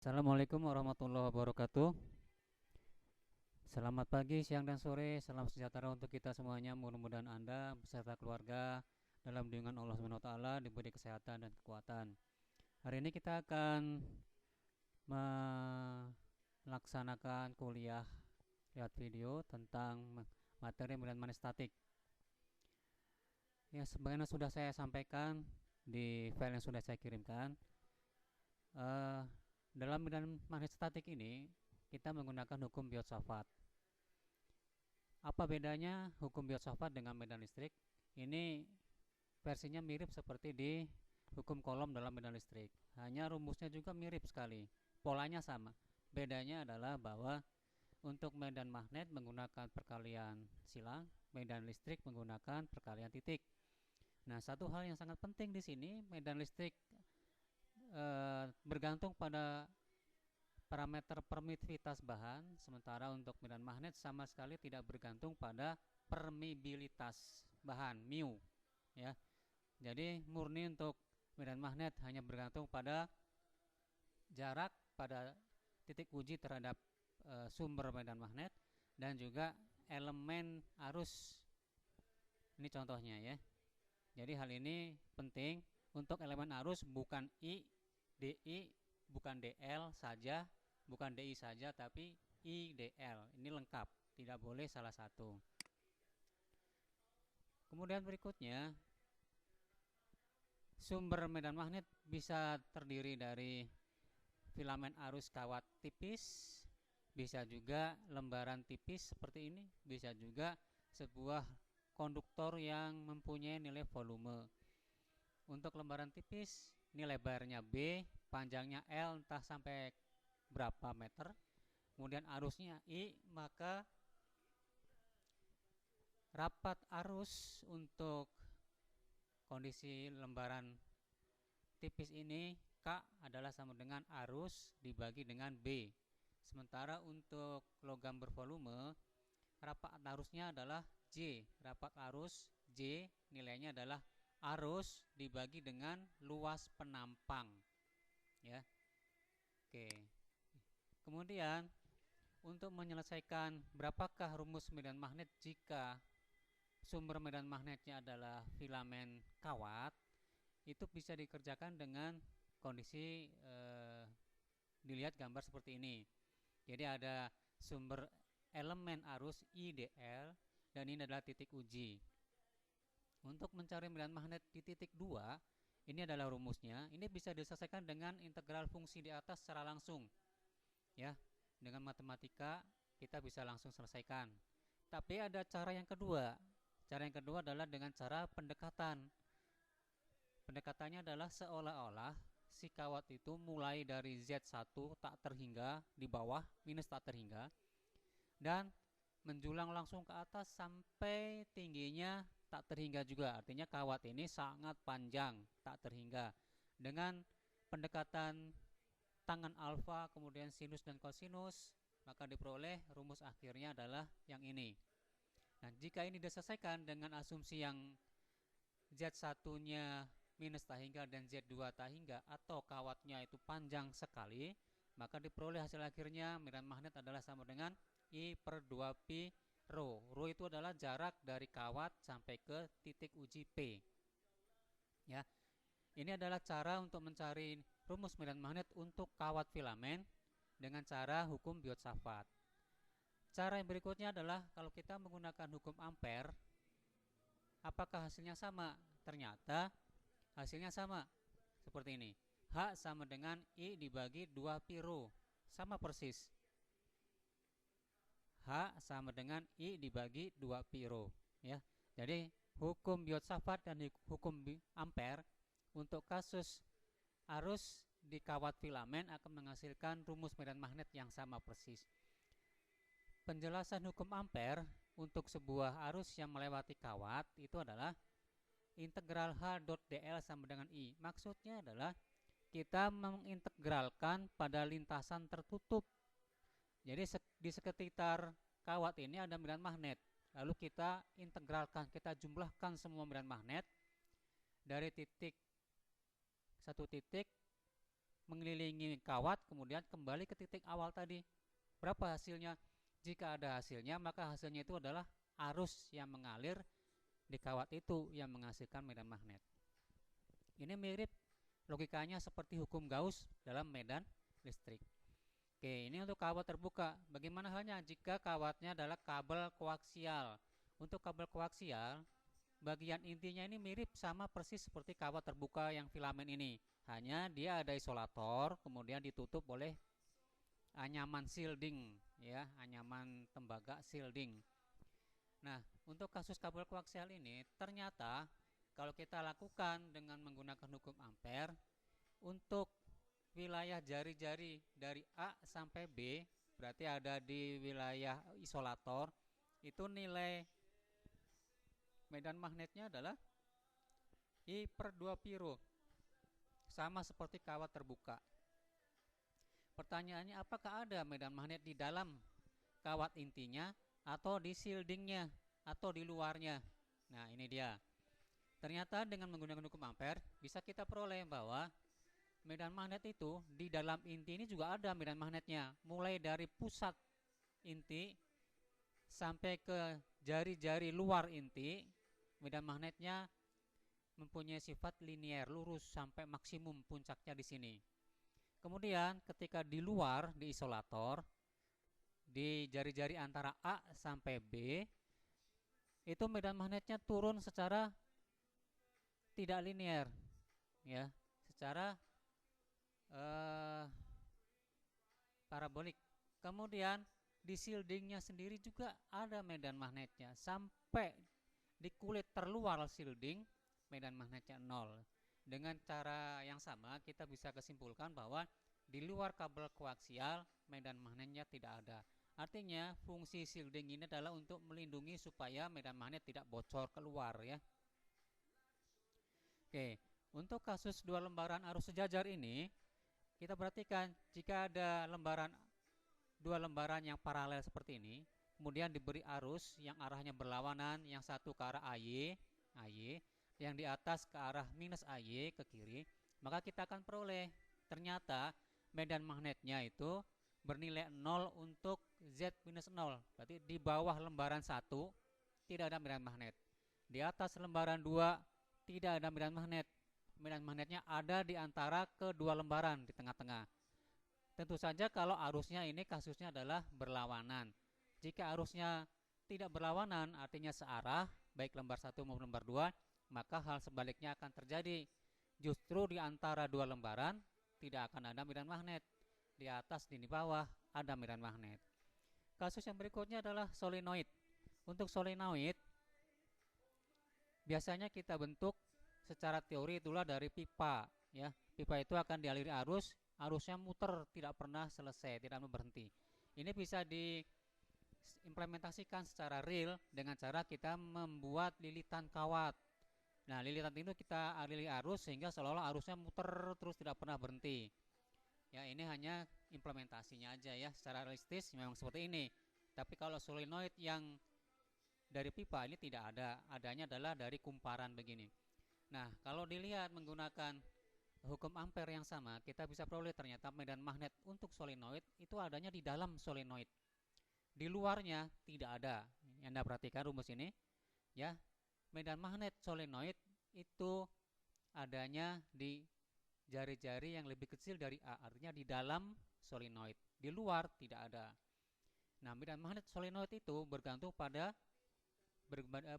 Assalamualaikum warahmatullahi wabarakatuh. Selamat pagi, siang, dan sore. Salam sejahtera untuk kita semuanya. Mudah-mudahan Anda beserta keluarga dalam lindungan Allah Subhanahu wa taala diberi kesehatan dan kekuatan. Hari ini kita akan melaksanakan kuliah lihat video tentang materi medan magnet statik. Ya, sebagaimana sudah saya sampaikan di file yang sudah saya kirimkan, eh, dalam medan magnet statik ini kita menggunakan hukum Biot-Savart. Apa bedanya hukum Biot-Savart dengan medan listrik? Ini versinya mirip seperti di hukum Coulomb dalam medan listrik. Hanya rumusnya juga mirip sekali. Polanya sama. Bedanya adalah bahwa untuk medan magnet menggunakan perkalian silang, medan listrik menggunakan perkalian titik. Nah, satu hal yang sangat penting di sini, medan listrik bergantung pada parameter permitivitas bahan, sementara untuk medan magnet sama sekali tidak bergantung pada permeabilitas bahan mu, ya. Jadi murni untuk medan magnet hanya bergantung pada jarak pada titik uji terhadap sumber medan magnet dan juga elemen arus. Ini contohnya ya. Jadi hal ini penting. Untuk elemen arus bukan I, DI, bukan DL saja, bukan DI saja, tapi IDL. Ini lengkap, tidak boleh salah satu. Kemudian berikutnya, sumber medan magnet bisa terdiri dari filamen arus kawat tipis, bisa juga lembaran tipis seperti ini, bisa juga sebuah konduktor yang mempunyai nilai volume. Untuk lembaran tipis, ini lebarnya B, panjangnya L entah sampai berapa meter, kemudian arusnya I, maka rapat arus untuk kondisi lembaran tipis ini K adalah sama dengan arus dibagi dengan B. Sementara untuk logam bervolume, rapat arusnya adalah J. Rapat arus J nilainya adalah arus dibagi dengan luas penampang, ya. Oke. Kemudian untuk menyelesaikan berapakah rumus medan magnet jika sumber medan magnetnya adalah filamen kawat, itu bisa dikerjakan dengan kondisi dilihat gambar seperti ini. Jadi ada sumber elemen arus IDL dan ini adalah titik uji. Untuk mencari medan magnet di titik 2, ini adalah rumusnya. Ini bisa diselesaikan dengan integral fungsi di atas secara langsung. Ya, dengan matematika kita bisa langsung selesaikan. Tapi ada cara yang kedua. Cara yang kedua adalah dengan cara pendekatan. Pendekatannya adalah seolah-olah si kawat itu mulai dari Z1 tak terhingga di bawah minus tak terhingga dan menjulang langsung ke atas sampai tingginya tak terhingga juga. Artinya kawat ini sangat panjang, tak terhingga. Dengan pendekatan tangan alfa, kemudian sinus dan kosinus, maka diperoleh rumus akhirnya adalah yang ini. Nah, jika ini diselesaikan dengan asumsi yang Z1-nya minus tak hingga dan Z2 tak hingga atau kawatnya itu panjang sekali, maka diperoleh hasil akhirnya medan magnet adalah sama dengan I per 2pi rho. Rho itu adalah jarak dari kawat sampai ke titik uji P. Ya, ini adalah cara untuk mencari rumus medan magnet untuk kawat filamen dengan cara hukum Biot-Savart. Cara yang berikutnya adalah kalau kita menggunakan hukum Ampere, apakah hasilnya sama? Ternyata hasilnya sama. Seperti ini. H sama dengan I dibagi 2pi rho. Sama persis. H sama dengan I dibagi 2pi rho, ya. Jadi hukum Biot-Savart dan hukum Ampere untuk kasus arus di kawat filamen akan menghasilkan rumus medan magnet yang sama persis. Penjelasan hukum Ampere untuk sebuah arus yang melewati kawat itu adalah integral H dot dl sama dengan I. Maksudnya adalah kita mengintegralkan pada lintasan tertutup. Jadi di sekitar kawat ini ada medan magnet. Lalu kita integralkan, kita jumlahkan semua medan magnet dari satu titik, mengelilingi kawat, kemudian kembali ke titik awal tadi. Berapa hasilnya? Jika ada hasilnya, maka hasilnya itu adalah arus yang mengalir di kawat itu yang menghasilkan medan magnet. Ini mirip logikanya seperti hukum Gauss dalam medan listrik. Oke, ini untuk kawat terbuka. Bagaimana halnya jika kawatnya adalah kabel koaksial? Untuk kabel koaksial, bagian intinya ini mirip sama persis seperti kawat terbuka yang filamen ini. Hanya dia ada isolator, kemudian ditutup oleh anyaman shielding, ya, anyaman tembaga shielding. Nah, untuk kasus kabel koaksial ini, ternyata kalau kita lakukan dengan menggunakan hukum Ampere, untuk wilayah jari-jari dari A sampai B, berarti ada di wilayah isolator, itu nilai medan magnetnya adalah I/2 piro, sama seperti kawat terbuka. Pertanyaannya, apakah ada medan magnet di dalam kawat intinya atau di shieldingnya atau di luarnya? Nah, ini dia. Ternyata dengan menggunakan hukum Ampere bisa kita peroleh bahwa medan magnet itu di dalam inti ini juga ada medan magnetnya, mulai dari pusat inti sampai ke jari-jari luar inti. Medan magnetnya mempunyai sifat linier, lurus sampai maksimum puncaknya di sini. Kemudian ketika di luar, di isolator, di jari-jari antara A sampai B, itu medan magnetnya turun secara tidak linier, ya, secara parabolik. Kemudian di shieldingnya sendiri juga ada medan magnetnya, sampai di kulit terluar shielding medan magnetnya 0. Dengan cara yang sama kita bisa kesimpulkan bahwa di luar kabel koaksial medan magnetnya tidak ada. Artinya fungsi shielding ini adalah untuk melindungi supaya medan magnet tidak bocor keluar, ya. Oke, untuk kasus dua lembaran arus sejajar ini, kita perhatikan jika ada dua lembaran yang paralel seperti ini, kemudian diberi arus yang arahnya berlawanan, yang satu ke arah AY, yang di atas ke arah minus AY ke kiri, maka kita akan peroleh ternyata medan magnetnya itu bernilai 0 untuk Z minus 0. Berarti di bawah lembaran 1 tidak ada medan magnet. Di atas lembaran 2 tidak ada medan magnet. Medan magnetnya ada di antara kedua lembaran di tengah-tengah. Tentu saja kalau arusnya ini kasusnya adalah berlawanan. Jika arusnya tidak berlawanan, artinya searah, baik lembar 1 maupun lembar 2, maka hal sebaliknya akan terjadi. Justru di antara dua lembaran tidak akan ada medan magnet. Di atas dan di bawah ada medan magnet. Kasus yang berikutnya adalah solenoid. Untuk solenoid biasanya kita bentuk secara teori itulah dari pipa, ya. Pipa itu akan dialiri arus, arusnya muter tidak pernah selesai, tidak pernah berhenti. Ini bisa diimplementasikan secara real dengan cara kita membuat lilitan kawat. Nah, lilitan itu kita aliri arus sehingga seolah-olah arusnya muter terus tidak pernah berhenti. Ya, ini hanya implementasinya aja, ya. Secara realistis memang seperti ini. Tapi kalau solenoid yang dari pipa ini tidak ada, adanya adalah dari kumparan begini. Nah, kalau dilihat menggunakan hukum Ampere yang sama, kita bisa peroleh ternyata medan magnet untuk solenoid itu adanya di dalam solenoid. Di luarnya tidak ada. Anda perhatikan rumus ini, ya. Medan magnet solenoid itu adanya di jari-jari yang lebih kecil dari A, artinya di dalam solenoid. Di luar tidak ada. Nah, medan magnet solenoid itu bergantung pada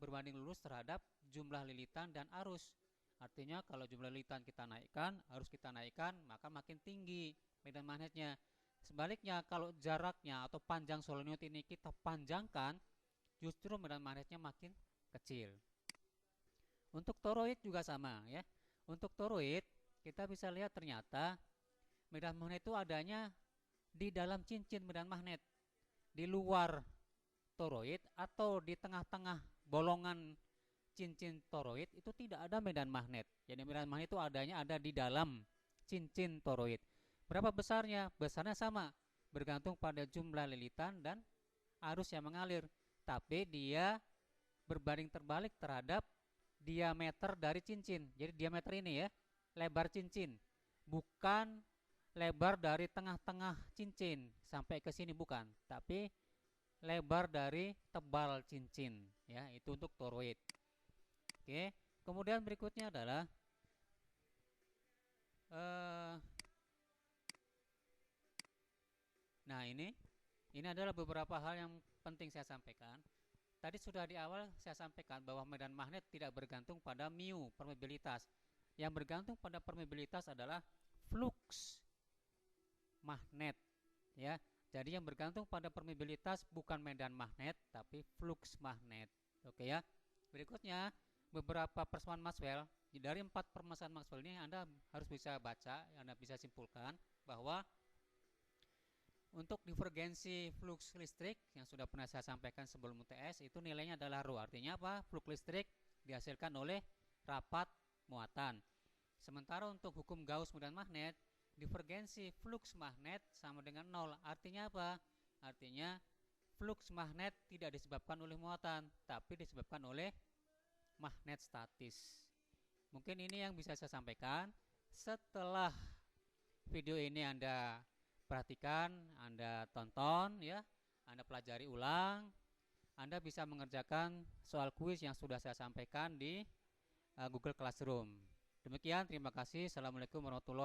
berbanding lurus terhadap jumlah lilitan dan arus. Artinya kalau jumlah lilitan kita naikkan, arus kita naikkan, maka makin tinggi medan magnetnya. Sebaliknya kalau jaraknya atau panjang solenoid ini kita panjangkan, justru medan magnetnya makin kecil. Untuk toroid juga sama, ya. Untuk toroid kita bisa lihat ternyata medan magnet itu adanya di dalam cincin medan magnet. Di luar toroid atau di tengah-tengah bolongan cincin toroid itu tidak ada medan magnet. Jadi medan magnet itu adanya ada di dalam cincin toroid. Berapa besarnya? Besarnya sama, bergantung pada jumlah lilitan dan arus yang mengalir. Tapi dia berbanding terbalik terhadap diameter dari cincin. Jadi diameter ini, ya, lebar cincin, bukan lebar dari tengah-tengah cincin sampai ke sini, bukan, tapi lebar dari tebal cincin, ya, itu untuk toroid. Oke, kemudian berikutnya adalah nah ini adalah beberapa hal yang penting saya sampaikan. Tadi sudah di awal saya sampaikan bahwa medan magnet tidak bergantung pada mu, permeabilitas. Yang bergantung pada permeabilitas adalah flux magnet, ya. Jadi yang bergantung pada permeabilitas bukan medan magnet tapi flux magnet. Oke ya. Berikutnya beberapa persamaan Maxwell. Dari 4 permasalahan Maxwell ini Anda harus bisa baca, Anda bisa simpulkan bahwa untuk divergensi flux listrik yang sudah pernah saya sampaikan sebelum UTS itu nilainya adalah rho. Artinya apa? Flux listrik dihasilkan oleh rapat muatan. Sementara untuk hukum Gauss medan magnet, divergensi flux magnet sama dengan 0. Artinya apa? Artinya flux magnet tidak disebabkan oleh muatan, tapi disebabkan oleh magnet statis. Mungkin ini yang bisa saya sampaikan. Setelah video ini Anda perhatikan, Anda tonton, ya, Anda pelajari ulang, Anda bisa mengerjakan soal kuis yang sudah saya sampaikan di Google Classroom. Demikian, terima kasih. Assalamualaikum warahmatullahi wabarakatuh.